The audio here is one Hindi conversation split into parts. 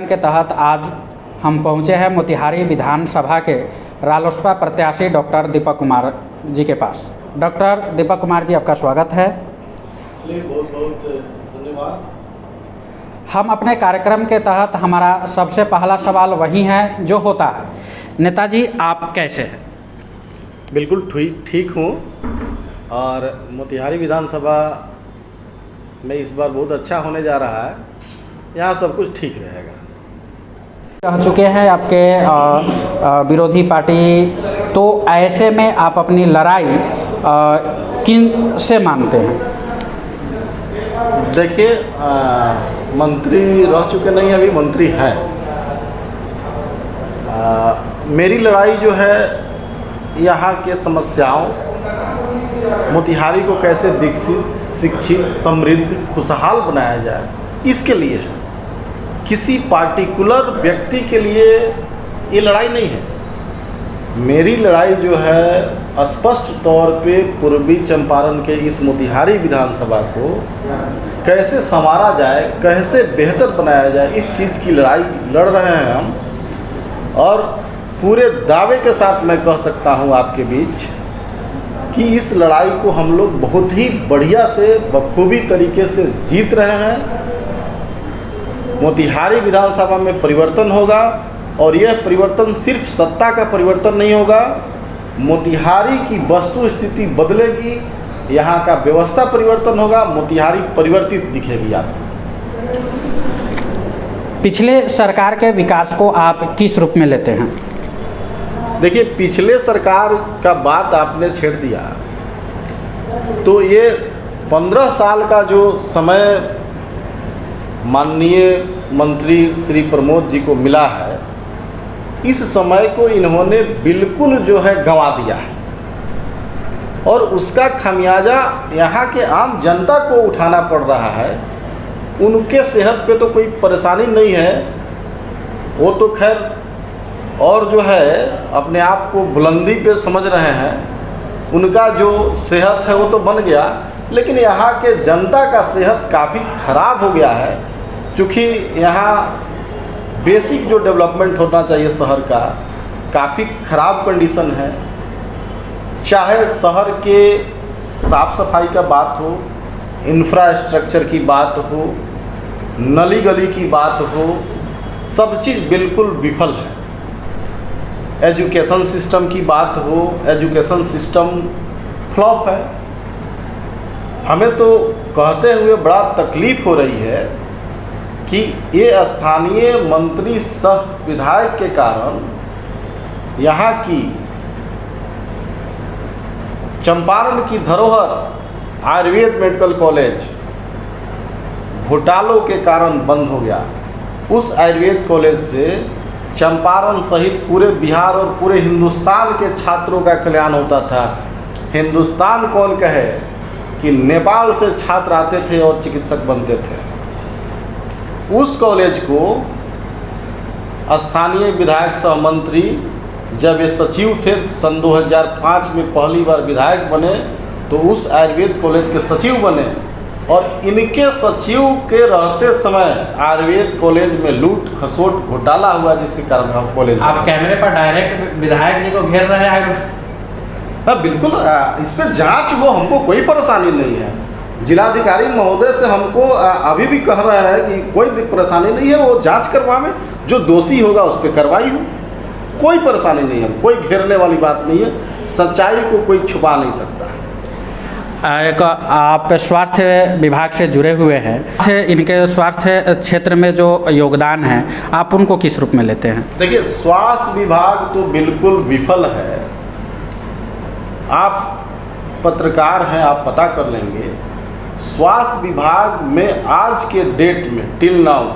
कार्यक्रम के तहत आज हम पहुंचे हैं मोतिहारी विधानसभा के रालोसपा प्रत्याशी डॉक्टर दीपक कुमार जी के पास। डॉक्टर दीपक कुमार जी, आपका स्वागत है। बहुत बहुत धन्यवाद। हम अपने कार्यक्रम के तहत हमारा सबसे पहला सवाल वही है जो होता है, नेताजी आप कैसे हैं? बिल्कुल ठीक हूँ और मोतिहारी विधानसभा में इस बार बहुत अच्छा होने जा रहा है। यहाँ सब कुछ ठीक रहेगा। कह चुके हैं आपके विरोधी पार्टी, तो ऐसे में आप अपनी लड़ाई किन से मानते हैं? देखिए, मंत्री रह चुके नहीं, अभी मंत्री हैं। मेरी लड़ाई जो है यहाँ के समस्याओं, मोतिहारी को कैसे विकसित, शिक्षित, समृद्ध, खुशहाल बनाया जाए, इसके लिए है। किसी पार्टिकुलर व्यक्ति के लिए ये लड़ाई नहीं है। मेरी लड़ाई जो है स्पष्ट तौर पे पूर्वी चंपारण के इस मोतिहारी विधानसभा को कैसे संवारा जाए, कैसे बेहतर बनाया जाए, इस चीज़ की लड़ाई लड़ रहे हैं हम। और पूरे दावे के साथ मैं कह सकता हूँ आपके बीच कि इस लड़ाई को हम लोग बहुत ही बढ़िया से, बखूबी तरीके से जीत रहे हैं। मोतिहारी विधानसभा में परिवर्तन होगा और यह परिवर्तन सिर्फ सत्ता का परिवर्तन नहीं होगा, मोतिहारी की वस्तु स्थिति बदलेगी, यहाँ का व्यवस्था परिवर्तन होगा, मोतिहारी परिवर्तित दिखेगी आपको। पिछले सरकार के विकास को आप किस रूप में लेते हैं? देखिए, पिछले सरकार का बात आपने छेड़ दिया, तो ये 15 साल का जो समय माननीय मंत्री श्री प्रमोद जी को मिला है, इस समय को इन्होंने बिल्कुल जो है गंवा दिया है और उसका खमियाजा यहाँ के आम जनता को उठाना पड़ रहा है। उनके सेहत पे तो कोई परेशानी नहीं है, वो तो खैर और जो है अपने आप को बुलंदी पे समझ रहे हैं, उनका जो सेहत है वो तो बन गया, लेकिन यहाँ के जनता का सेहत काफ़ी ख़राब हो गया है। चूँकि यहाँ बेसिक जो डेवलपमेंट होना चाहिए शहर का, काफ़ी ख़राब कंडीशन है। चाहे शहर के साफ़ सफाई का बात हो, इंफ्रास्ट्रक्चर की बात हो, नली गली की बात हो, सब चीज़ बिल्कुल विफल है। एजुकेशन सिस्टम की बात हो, एजुकेशन सिस्टम फ्लॉप है। हमें तो कहते हुए बड़ा तकलीफ़ हो रही है कि ये स्थानीय मंत्री सह विधायक के कारण यहाँ की चंपारण की धरोहर आयुर्वेद मेडिकल कॉलेज घोटालों के कारण बंद हो गया। उस आयुर्वेद कॉलेज से चंपारण सहित पूरे बिहार और पूरे हिंदुस्तान के छात्रों का कल्याण होता था। हिंदुस्तान कौन कहे कि नेपाल से छात्र आते थे और चिकित्सक बनते थे। उस कॉलेज को स्थानीय विधायक सह मंत्री जब ये सचिव थे, सन 2005 में पहली बार विधायक बने, तो उस आयुर्वेद कॉलेज के सचिव बने और इनके सचिव के रहते समय आयुर्वेद कॉलेज में लूट खसोट घोटाला हुआ, जिसके कारण हम कॉलेज। आप कैमरे पर डायरेक्ट विधायक जी को घेर रहे हैं? हाँ बिल्कुल, इस पर जांच हो, हमको कोई परेशानी नहीं है। जिलाधिकारी महोदय से हमको अभी भी कह रहे हैं कि कोई परेशानी नहीं है, वो जांच करवावे, जो दोषी होगा उस पर कार्रवाई हो, कोई परेशानी नहीं है, कोई घेरने वाली बात नहीं है। सच्चाई को कोई छुपा नहीं सकता। एक आप स्वास्थ्य विभाग से जुड़े हुए हैं, इनके स्वास्थ्य क्षेत्र में जो योगदान है आप उनको किस रूप में लेते हैं? देखिए, स्वास्थ्य विभाग तो बिल्कुल विफल है। आप पत्रकार हैं, आप पता कर लेंगे। स्वास्थ्य विभाग में आज के डेट में टिल नाउ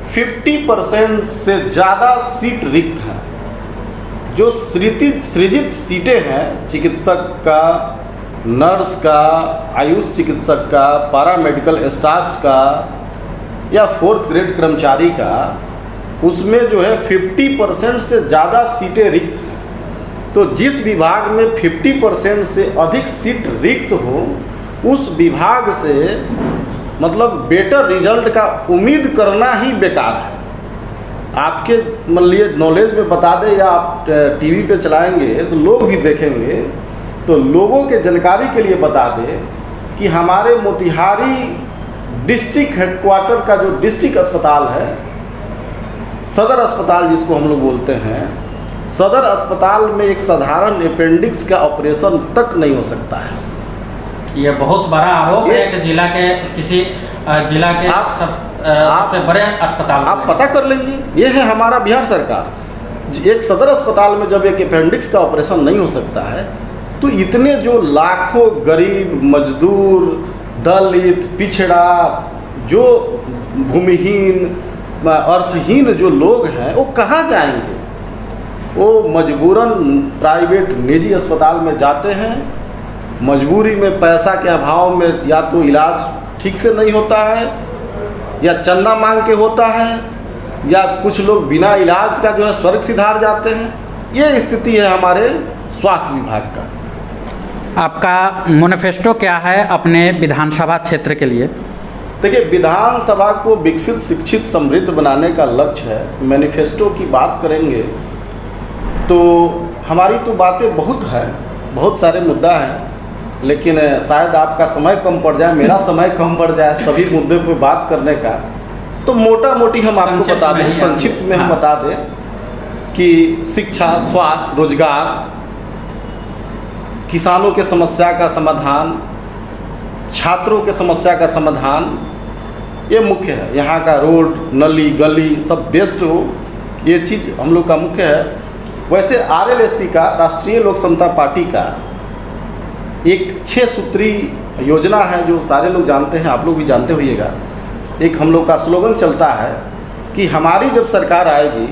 50% से ज़्यादा सीट रिक्त हैं। जो सृजित सीटें हैं, चिकित्सक का, नर्स का, आयुष चिकित्सक का, पैरामेडिकल स्टाफ का या 4th ग्रेड कर्मचारी का, उसमें जो है 50% से ज़्यादा सीटें रिक्त हैं। तो जिस विभाग में 50% से अधिक सीट रिक्त हो, उस विभाग से मतलब बेटर रिजल्ट का उम्मीद करना ही बेकार है। आपके मान लिए नॉलेज में बता दे या आप टीवी पे चलाएंगे तो लोग भी देखेंगे, तो लोगों के जानकारी के लिए बता दे कि हमारे मोतिहारी डिस्ट्रिक्ट हेडक्वार्टर का जो डिस्ट्रिक्ट अस्पताल है, सदर अस्पताल जिसको हम लोग बोलते हैं, सदर अस्पताल में एक साधारण अपेंडिक्स का ऑपरेशन तक नहीं हो सकता है। ये बहुत बड़ा आरोप है कि जिला के किसी जिला के सबसे बड़े अस्पताल आप पता कर लेंगे। ये है हमारा बिहार सरकार। एक सदर अस्पताल में जब एक अपेंडिक्स का ऑपरेशन नहीं हो सकता है, तो इतने जो लाखों गरीब, मजदूर, दलित, पिछड़ा, जो भूमिहीन, अर्थहीन जो लोग हैं वो कहाँ जाएंगे? वो मजबूरन प्राइवेट निजी अस्पताल में जाते हैं। मजबूरी में पैसा के अभाव में या तो इलाज ठीक से नहीं होता है, या चंदा मांग के होता है, या कुछ लोग बिना इलाज का जो है स्वर्ग सिधार जाते हैं। ये स्थिति है हमारे स्वास्थ्य विभाग का। आपका मैनिफेस्टो क्या है अपने विधानसभा क्षेत्र के लिए? देखिए, विधानसभा को विकसित, शिक्षित, समृद्ध बनाने का लक्ष्य है। मैनिफेस्टो की बात करेंगे तो हमारी तो बातें बहुत है, बहुत सारे मुद्दा हैं, लेकिन शायद आपका समय कम पड़ जाए, मेरा समय कम पड़ जाए सभी मुद्दे पर बात करने का। तो मोटा मोटी हम आपको बता दें, संक्षिप्त में हम बता दें कि शिक्षा, स्वास्थ्य, रोजगार, किसानों के समस्या का समाधान, छात्रों के समस्या का समाधान, ये मुख्य है। यहाँ का रोड, नली, गली सब बेस्ट हो, ये चीज़ हम लोग का मुख्य है। वैसे RLSP का, राष्ट्रीय लोक समता पार्टी का एक 6 सूत्री योजना है जो सारे लोग जानते हैं, आप लोग भी जानते होइएगा। एक हम लोग का स्लोगन चलता है कि हमारी जब सरकार आएगी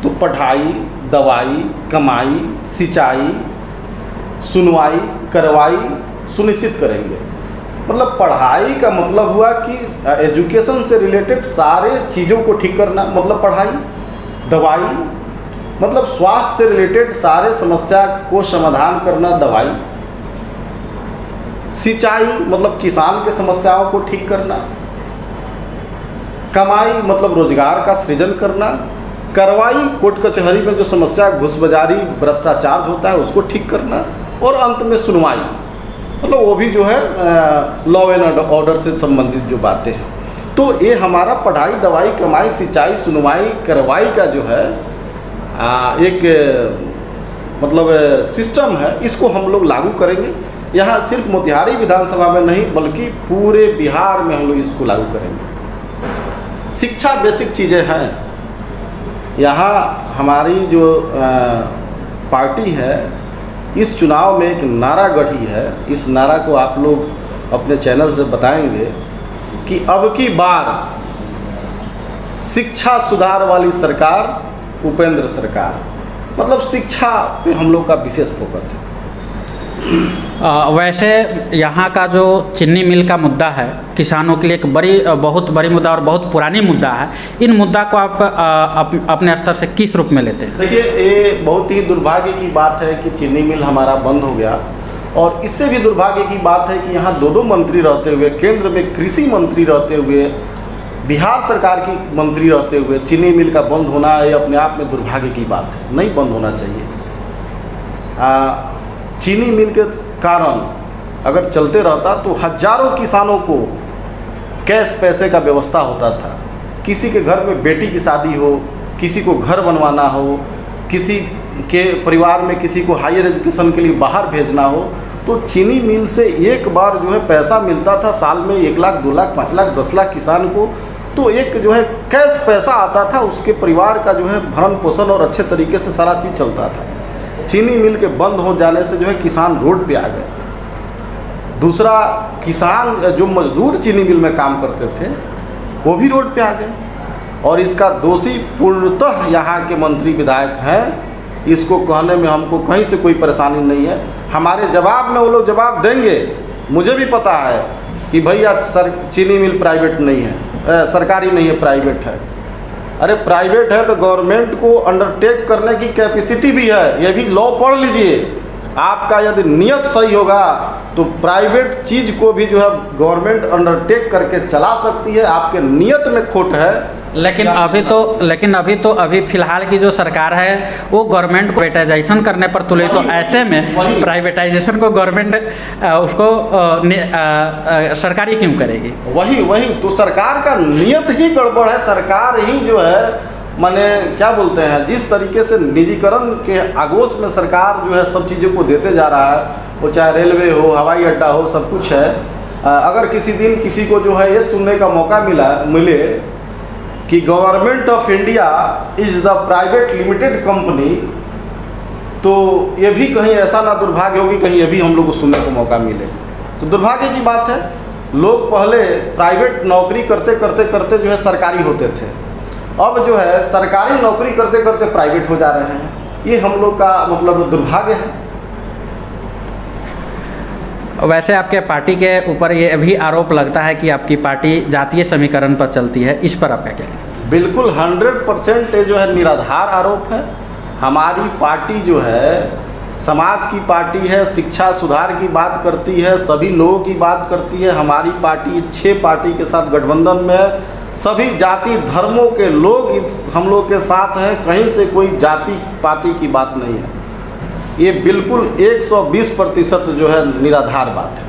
तो पढ़ाई, दवाई, कमाई, सिंचाई, सुनवाई, करवाई सुनिश्चित करेंगे। मतलब पढ़ाई का मतलब हुआ कि एजुकेशन से रिलेटेड सारे चीज़ों को ठीक करना, मतलब पढ़ाई। दवाई मतलब स्वास्थ्य से रिलेटेड सारे समस्या को समाधान करना, दवाई। सिंचाई मतलब किसान के समस्याओं को ठीक करना। कमाई मतलब रोजगार का सृजन करना। करवाई कोर्ट कचहरी में जो समस्या, घूसबाजारी, भ्रष्टाचार होता है उसको ठीक करना। और अंत में सुनवाई, मतलब वो भी जो है लॉ एंड ऑर्डर से संबंधित जो बातें हैं। तो ये हमारा पढ़ाई, दवाई, कमाई, सिंचाई, सुनवाई, करवाई का जो है एक मतलब सिस्टम है, इसको हम लोग लागू करेंगे। यहाँ सिर्फ मोतिहारी विधानसभा में नहीं बल्कि पूरे बिहार में हम लोग इसको लागू करेंगे। शिक्षा बेसिक चीज़ें हैं। यहाँ हमारी जो पार्टी है, इस चुनाव में एक नारा गढ़ी है। इस नारा को आप लोग अपने चैनल से बताएंगे कि अब की बार शिक्षा सुधार वाली सरकार, उपेंद्र सरकार। मतलब शिक्षा पे हम लोग का विशेष फोकस है। वैसे यहाँ का जो चीनी मिल का मुद्दा है किसानों के लिए एक बहुत बड़ी मुद्दा और बहुत पुरानी मुद्दा है। इन मुद्दा को आप अपने स्तर से किस रूप में लेते हैं? देखिए, ये बहुत ही दुर्भाग्य की बात है कि चीनी मिल हमारा बंद हो गया। और इससे भी दुर्भाग्य की बात है कि यहाँ 2 मंत्री रहते हुए, केंद्र में कृषि मंत्री रहते हुए, बिहार सरकार की मंत्री रहते हुए चीनी मिल का बंद होना ये अपने आप में दुर्भाग्य की बात है। नहीं बंद होना चाहिए। चीनी मिल के कारण अगर चलते रहता तो हजारों किसानों को कैश पैसे का व्यवस्था होता था। किसी के घर में बेटी की शादी हो, किसी को घर बनवाना हो, किसी के परिवार में किसी को हायर एजुकेशन के लिए बाहर भेजना हो, तो चीनी मिल से एक बार जो है पैसा मिलता था साल में 1 लाख, 2 लाख, 5 लाख, 10 लाख किसान को। तो एक जो है कैश पैसा आता था, उसके परिवार का जो है भरण पोषण और अच्छे तरीके से सारा चीज़ चलता था। चीनी मिल के बंद हो जाने से जो है किसान रोड पे आ गए। दूसरा, किसान जो मजदूर चीनी मिल में काम करते थे वो भी रोड पे आ गए। और इसका दोषी पूर्णतः यहाँ के मंत्री विधायक हैं। इसको कहने में हमको कहीं से कोई परेशानी नहीं है। हमारे जवाब में वो लोग जवाब देंगे। मुझे भी पता है कि भैया चीनी मिल प्राइवेट नहीं है, सरकारी नहीं है, प्राइवेट है। अरे प्राइवेट है तो गवर्नमेंट को अंडरटेक करने की कैपेसिटी भी है। ये भी लॉ पढ़ लीजिए। आपका यदि नियत सही होगा तो प्राइवेट चीज़ को भी जो है गवर्नमेंट अंडरटेक करके चला सकती है। आपके नियत में खोट है लेकिन अभी फिलहाल की जो सरकार है वो गवर्नमेंट को प्राइवेटाइजेशन करने पर तुले, तो ऐसे में प्राइवेटाइजेशन को गवर्नमेंट उसको सरकारी क्यों करेगी? वही तो सरकार का नियत ही गड़बड़ है। सरकार ही जो है माने क्या बोलते हैं, जिस तरीके से निजीकरण के आगोश में सरकार जो है सब चीज़ों को देते जा रहा है, वो चाहे रेलवे हो, हवाई अड्डा हो, सब कुछ है। अगर किसी दिन किसी को जो है ये सुनने का मौका मिले कि government of India is the private limited company, तो ये भी कहीं ऐसा ना दुर्भाग्य होगी कहीं ये भी हम लोग को सुनने को मौका मिले। तो दुर्भाग्य की बात है, लोग पहले प्राइवेट नौकरी करते करते जो है सरकारी होते थे, अब जो है सरकारी नौकरी करते करते प्राइवेट हो जा रहे हैं। ये हम लोग का मतलब दुर्भाग्य है। वैसे आपके पार्टी के ऊपर ये भी आरोप लगता है कि आपकी पार्टी जातीय समीकरण पर चलती है, इस पर आपका क्या? बिल्कुल 100% ये जो है निराधार आरोप है। हमारी पार्टी जो है समाज की पार्टी है, शिक्षा सुधार की बात करती है, सभी लोगों की बात करती है। हमारी पार्टी 6 पार्टी के साथ गठबंधन में है, सभी जाति धर्मों के लोग हम लोग के साथ हैं, कहीं से कोई जाति पार्टी की बात नहीं है। ये बिल्कुल 120% जो है निराधार बात है।